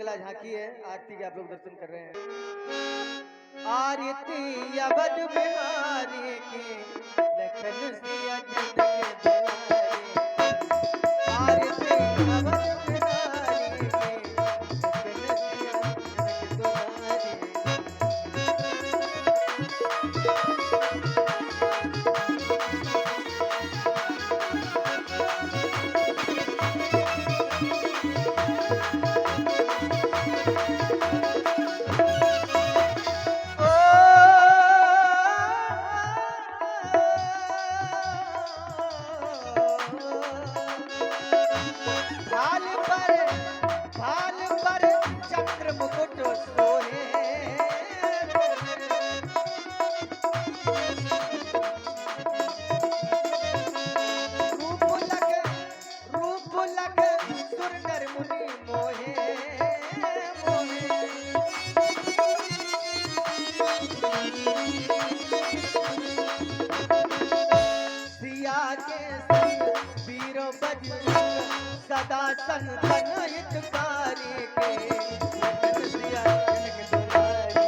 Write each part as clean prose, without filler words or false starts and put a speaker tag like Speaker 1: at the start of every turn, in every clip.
Speaker 1: मंगला झांकी है, आरती के आप लोग दर्शन कर रहे हैं। आरती अवध बिहारी की लखन सिया जन के दुआरे। आरती अवध बिहारी की लखन सिया जन के दुआरे। भाल पर चक्र मुकुट सोहे। रूप लग सुर नर मुनि मोहे। सिया के संग वीरों बजरंग सदा संतन हितकारी के लखन सिया जन के दुआरे।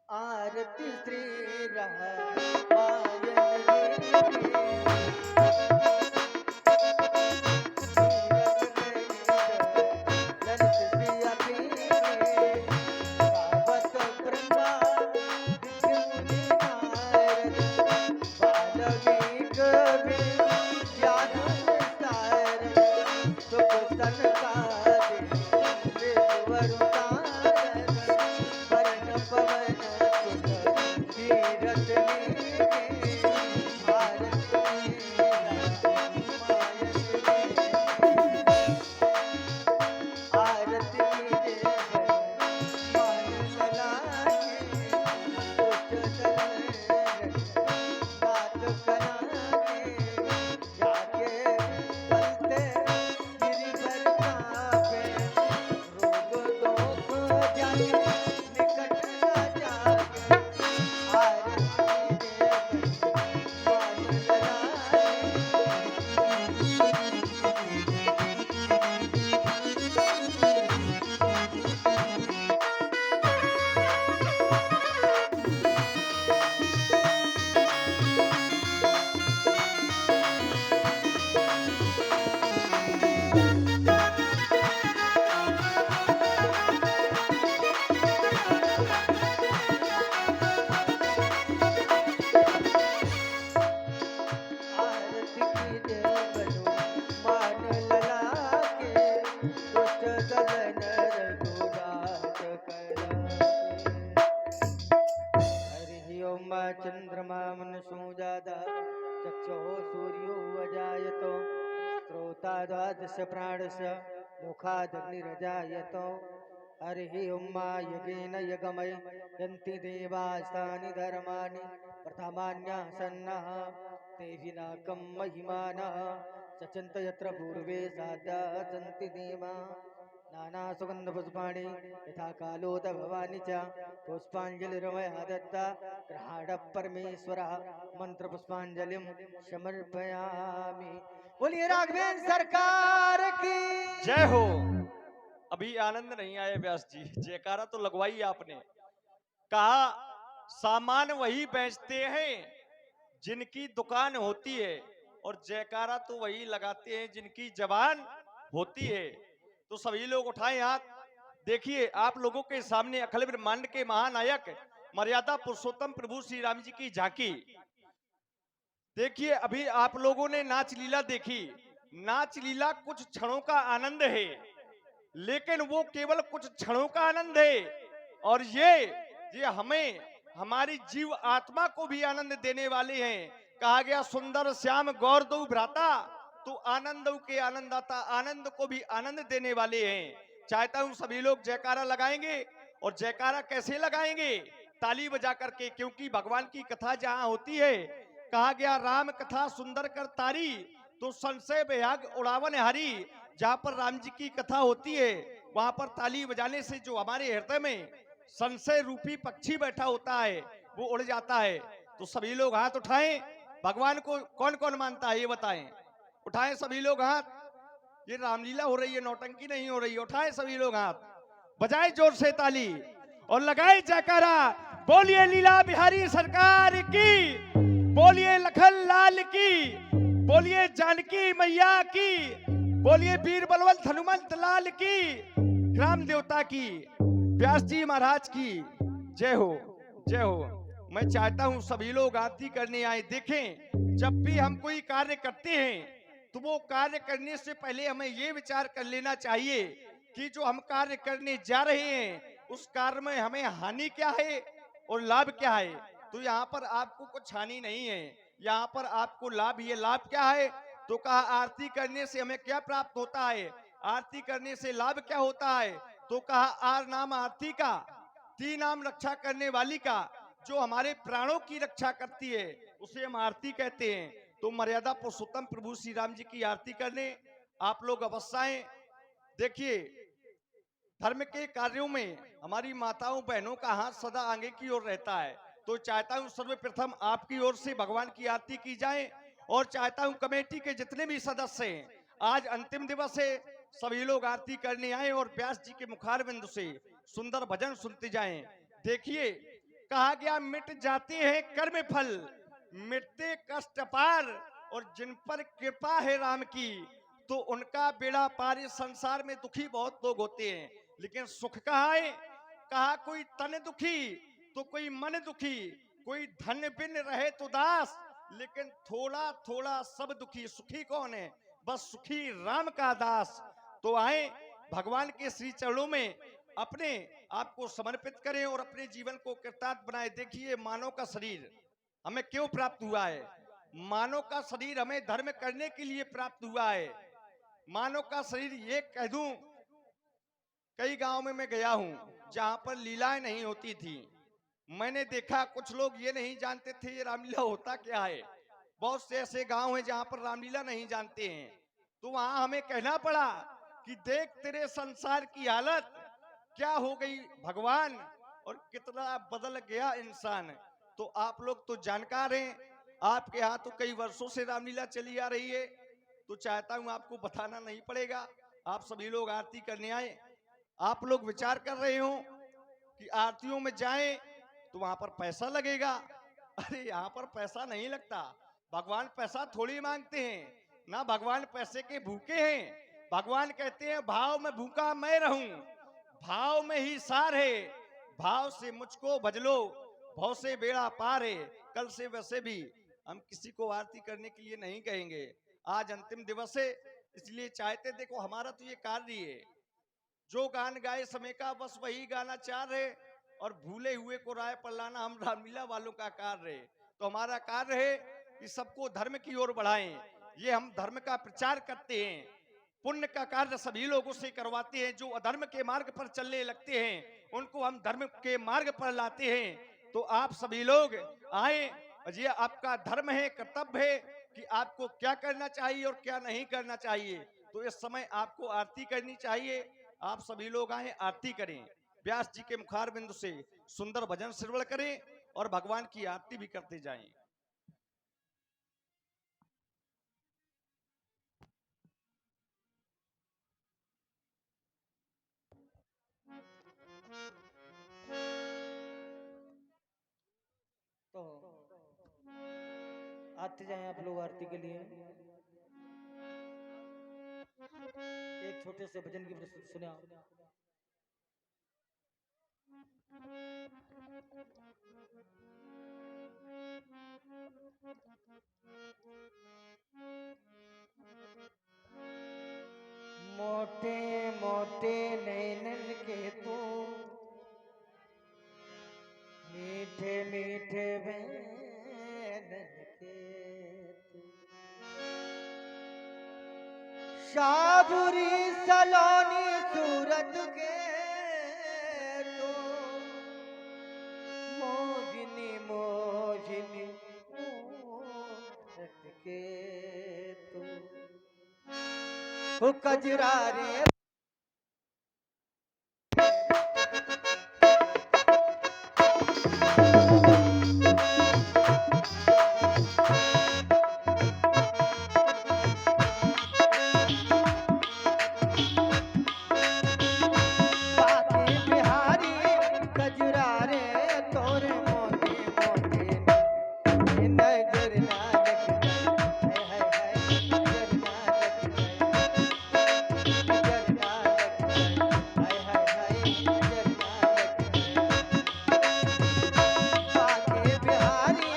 Speaker 1: आरती अवध बिहारी की लखन सिया जन के आरती श्री रमायण चंद्रमा मनसो जादा चक्षो सूर्यो अजायतो श्रोता द्वादश प्राणस्य मुखादग्निरजायतो। हरिः ओं यज्ञेन यगमय यन्ति देवास्तानि धर्माणि प्रथमान्यासन्नः ते विनाकं महिमानः सचन्त यत्र पूर्वे साधा सन्ति देवा। नाना सुगंध पुष्पाणि यथा कालोद भवानी च पुष्पांजलिर्मया दत्ता ग्रहाण परमेश्वरः मंत्र पुष्पांजलिं समर्पयामि। बोलिए राघवेंद्र सरकार की
Speaker 2: जय हो। अभी आनंद नहीं आया व्यास जी, जयकारा तो लगवाई आपने। कहा सामान वही बेचते हैं जिनकी दुकान होती है, और जयकारा तो वही लगाते हैं जिनकी जबान होती है। तो सभी लोग उठाएं हाथ। देखिए आप लोगों के सामने अखिल ब्रह्मांड के महानायक मर्यादा पुरुषोत्तम प्रभु श्री राम जी की झांकी। देखिए अभी आप लोगों ने नाच लीला देखी। नाच लीला कुछ क्षणों का आनंद है, लेकिन वो केवल कुछ क्षणों का आनंद है, और ये हमें हमारी जीव आत्मा को भी आनंद देने वाले हैं। कहा गया सुंदर श्याम गौर दो भ्राता, तो आनंद के आनंददाता, आनंद को भी आनंद देने वाले हैं। चाहता हूं सभी लोग जयकारा लगाएंगे, और जयकारा कैसे लगाएंगे? ताली बजा करके, क्योंकि भगवान की कथा जहां होती है, कहा गया राम कथा सुंदर कर तारी, तो संशय बेहग उड़ावन हरी। जहां पर राम जी की कथा होती है, वहां पर ताली बजाने से जो हमारे हृदय में संशय रूपी पक्षी बैठा होता है वो उड़ जाता है। तो सभी लोग हाथ उठाएं। भगवान को कौन कौन मानता है ये बताएं। उठाएं सभी लोग हाथ। ये रामलीला हो रही है, नौटंकी नहीं हो रही है। उठाएं सभी लोग हाथ, बजाएं जोर से ताली और लगाए जयकारा। बोलिए लीला बिहारी सरकार की, बोलिए लखन लाल की, बोलिए जानकी मैया की, बोलिए वीर बलवंत हनुमंत लाल की, ग्राम देवता की, व्यास जी महाराज की जय हो, जय हो। मैं चाहता हूं सभी लोग आरती करने आए। देखें, जब भी हम कोई कार्य करते हैं तो वो कार्य करने से पहले हमें ये विचार कर लेना चाहिए कि जो हम कार्य करने जा रहे हैं उस कार्य में हमें हानि क्या है और लाभ क्या है। तो यहाँ पर आपको कुछ हानि नहीं है, यहाँ पर आपको लाभ ही है। लाभ क्या है? तो कहा आरती करने से हमें क्या प्राप्त होता है, आरती करने से लाभ क्या होता है। तो कहा आर नाम आरती का, ती नाम रक्षा करने वाली का, जो हमारे प्राणों की रक्षा करती है उसे हम आरती कहते हैं। तो मर्यादा पुरुषोत्तम प्रभु श्री राम जी की आरती करने आप लोग अवश्य आएं। देखिए, धर्म के कार्यों में हमारी माताओं बहनों का हाथ सदा आगे की ओर रहता है। तो चाहता हूं सर्वप्रथम आपकी ओर से भगवान की आरती की जाए, और चाहता हूं कमेटी के जितने भी सदस्य हैं, आज अंतिम दिवस है, सभी लोग आरती करने आए और व्यास जी के मुखारबिंद से सुंदर भजन सुनते जाएं। देखिए, कहा गया मिट जाते हैं कर्म फल, मिटते कष्ट पार, और जिन पर कृपा है राम की तो उनका बेड़ा पार। इस संसार में दुखी बहुत लोग होते हैं, लेकिन सुख कहाँ है? कहा कोई तन दुखी तो कोई मन दुखी, कोई धन बिन रहे तो दास, लेकिन थोड़ा थोड़ा सब दुखी। सुखी कौन है? बस सुखी राम का दास। तो आए भगवान के श्री चरणों में अपने आप को समर्पित करें और अपने जीवन को कृतार्थ बनाए। देखिए, मानव का शरीर हमें क्यों प्राप्त हुआ है? मानव का शरीर हमें धर्म करने के लिए प्राप्त हुआ है। मानव का शरीर, ये कह दूं, कई गांव में मैं गया हूं जहां पर लीलाएं नहीं होती थी। मैंने देखा कुछ लोग ये नहीं जानते थे ये रामलीला होता क्या है। बहुत से ऐसे गांव हैं जहां पर रामलीला नहीं जानते हैं। तो वहां हमें कहना पड़ा कि देख तेरे संसार की हालत क्या हो गई भगवान, और कितना बदल गया इंसान। तो आप लोग तो जानकार हैं, आपके यहाँ तो कई वर्षों से रामलीला चली आ रही है, तो चाहता हूं आपको बताना नहीं पड़ेगा। आप सभी लोग आरती करने आए। आप लोग विचार कर रहे हो कि आरतियों में जाएं तो वहां पर पैसा लगेगा। अरे यहाँ पर पैसा नहीं लगता, भगवान पैसा थोड़ी मांगते हैं ना, भगवान पैसे के भूखे हैं। भगवान कहते हैं भाव में भूखा मैं रहूं, भाव में ही सार है, भाव से मुझको भजलो, भाव से बेड़ा पार है। कल से वैसे भी हम किसी को आरती करने के लिए नहीं कहेंगे। आज अंतिम दिवस है, इसलिए चाहते, देखो हमारा तो ये कार्य है, जो गान गाए समय का बस वही गाना चाह रहे, और भूले हुए को राय पर लाना हम रामलीला वालों का कार्य है। तो हमारा कार्य है कि सबको धर्म की ओर बढ़ाएं। ये हम धर्म का प्रचार करते हैं, पुण्य का कार्य सभी लोगों से करवाते हैं। जो अधर्म के मार्ग पर चलने लगते हैं उनको हम धर्म के मार्ग पर लाते हैं। तो आप सभी लोग आए, और ये आपका धर्म है, कर्तव्य है कि आपको क्या करना चाहिए और क्या नहीं करना चाहिए। तो इस समय आपको आरती करनी चाहिए। आप सभी लोग आए, आरती करें, व्यास जी के मुखार बिंदु से सुंदर भजन श्रवण करें और भगवान की आरती भी करते जाएं।
Speaker 1: तो आते जाएं आप लोग आरती के लिए। एक छोटे से भजन की प्रस्तुति सुना। मोटे मोटे नैनन के तू, मीठे मीठे बैनन के, शाबुरी सलोनी सूरत के तो मोजनी मोजनी मूरत के तो ओ कजरा रे बाके बिहारी कजरा रे तोरे मोती मोती नजर ना लग जाए हाय हाय नजर ना लग जाए नजर ना लग जाए हाय हाय हाय नजर ना लग जाए बाके बिहारी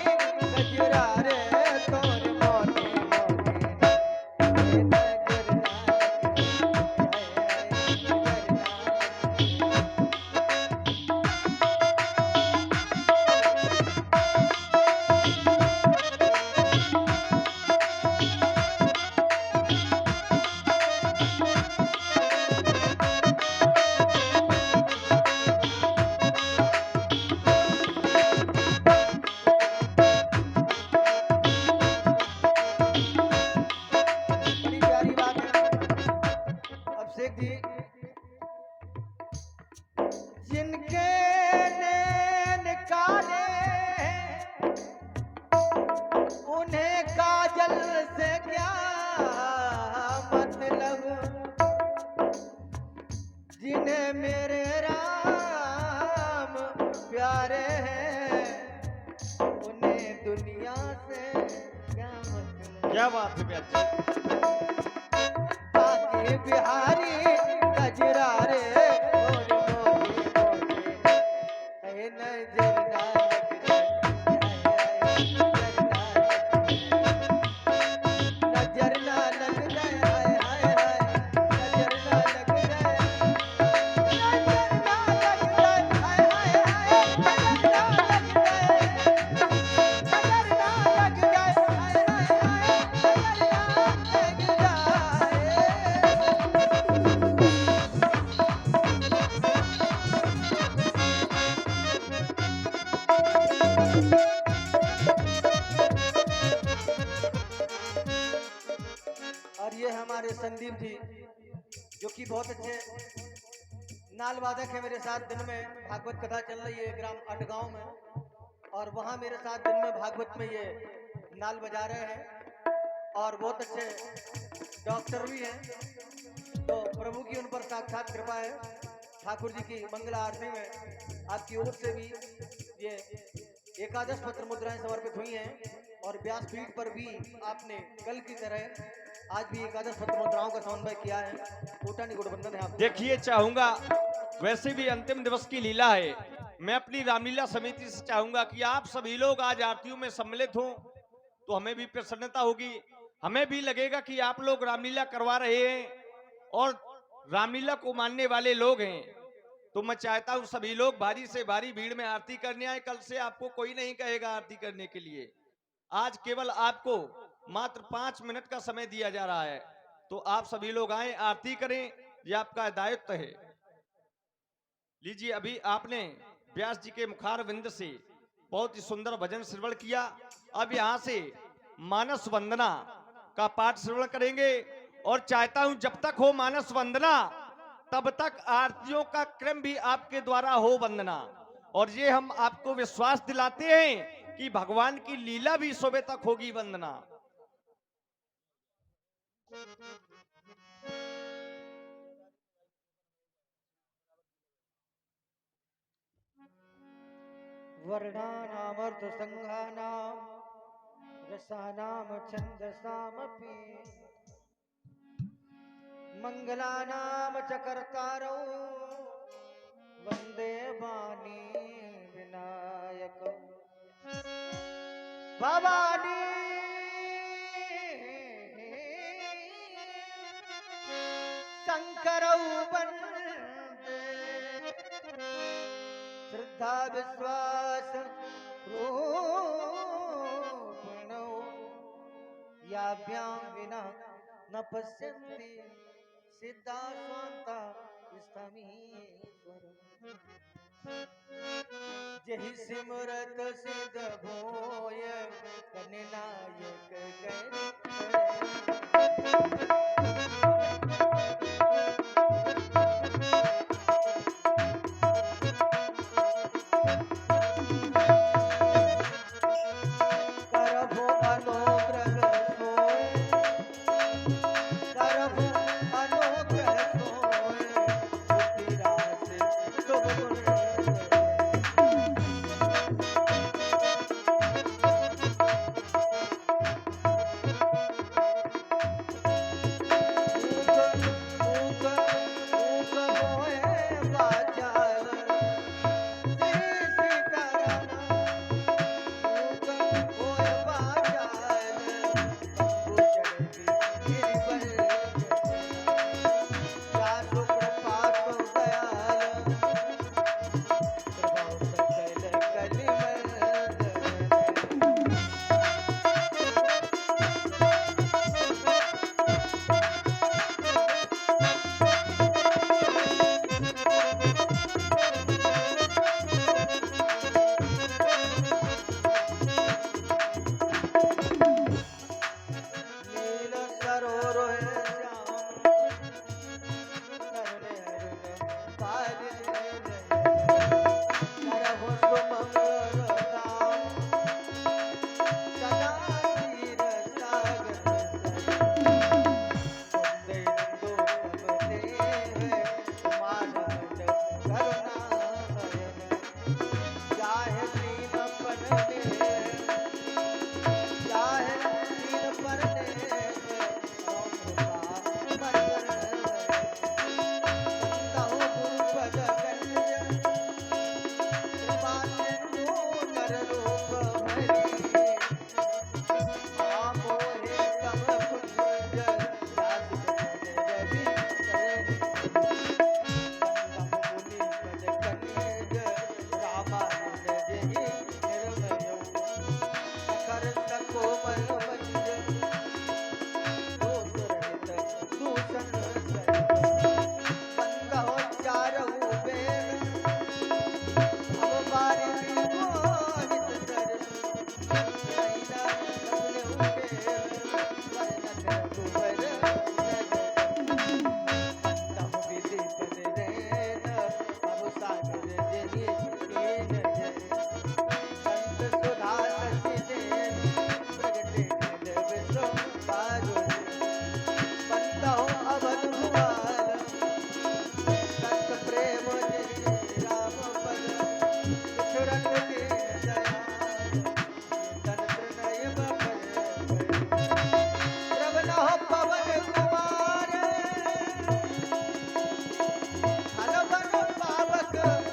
Speaker 1: कजरा रे तोरे मोती मोती नजर ना लग जाए हाय हाय नजर ना लग जाए बड़ी प्यारी बात है। अब शेख जी जिनके नैन काले हैं, उन्हें काजल से क्या मतलब, जिन्हें मेरे राम प्यारे हैं, उन्हें दुनिया से क्या मतलब।
Speaker 2: क्या बात है ब्यास जी।
Speaker 1: बाके बिहारी कजरा रे मोरे मोरे मोरे है नजर ना लग जाए नजर ना लग जाए हाय हाय हाय नजर ना लग जाए नजर ना लग जाए हाय हाय हाय नजर ना लग जाए नजर ना लग जाए हाय हाय हाय नजर ना लग जाए। और ये हमारे संदीप जी जो कि बहुत अच्छे नाल वादक है, मेरे साथ दिन में भागवत कथा चल रही है ग्राम अटगांव में, और वहाँ मेरे साथ दिन में भागवत में ये नाल बजा रहे हैं, और बहुत अच्छे डॉक्टर भी हैं। तो प्रभु की उन पर साक्षात कृपा है। ठाकुर जी की मंगला आरती में आपकी ओर से भी ये एकादश पत्र मुद्राएं समर्पित हुई हैं, और व्यासपीठ पर भी आपने कल की तरह आज भी एकादश पत्र मुद्राओं का समन्वय किया है। कोटानी गुणवंदन है आपको।
Speaker 2: देखिए चाहूंगा, वैसे भी अंतिम दिवस की लीला है, मैं अपनी रामलीला समिति से चाहूंगा कि आप सभी लोग आज आरतियों में सम्मिलित हों, तो हमें भी प्रसन्नता होगी। हमें भी लगेगा कि आप लोग रामलीला करवा रहे हैं और रामलीला को मानने वाले लोग हैं। तो मैं चाहता हूं सभी लोग भारी से भारी भीड़ में आरती करने आए। कल से आपको कोई नहीं कहेगा आरती करने के लिए। आज केवल आपको मात्र 5 मिनट का समय दिया जा रहा है, तो आप सभी लोग आए, आरती करें, ये आपका दायित्व है। लीजिए, अभी आपने व्यास जी के मुखार विंद से बहुत ही सुंदर भजन श्रवण किया। अब यहाँ से मानस वंदना का पाठ श्रवण करेंगे, और चाहता हूं जब तक हो मानस वंदना तब तक आरतियों का क्रम भी आपके द्वारा हो वंदना। और ये हम आपको विश्वास दिलाते हैं कि भगवान की लीला भी सुबह तक होगी वंदना।
Speaker 1: वर्णानामर्थ संघानाम रसानाम छंदसामपि मंगलानाम च कर्तारौ वंदे वाणी विनायक भवानी शंकरौ वंदे श्रद्धा विश्वास रूपिणौ याभ्यां विना न पश्यन्ति सिद्धा स्वान्ता स्थमीश्वरम्। जहि सिमरत सिद्ध भोय गणनायक करभो अनुग्रह सोय, करभो अनुग्रह सोय, बुद्धिरास शुभ गुण।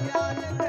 Speaker 1: ज्ञान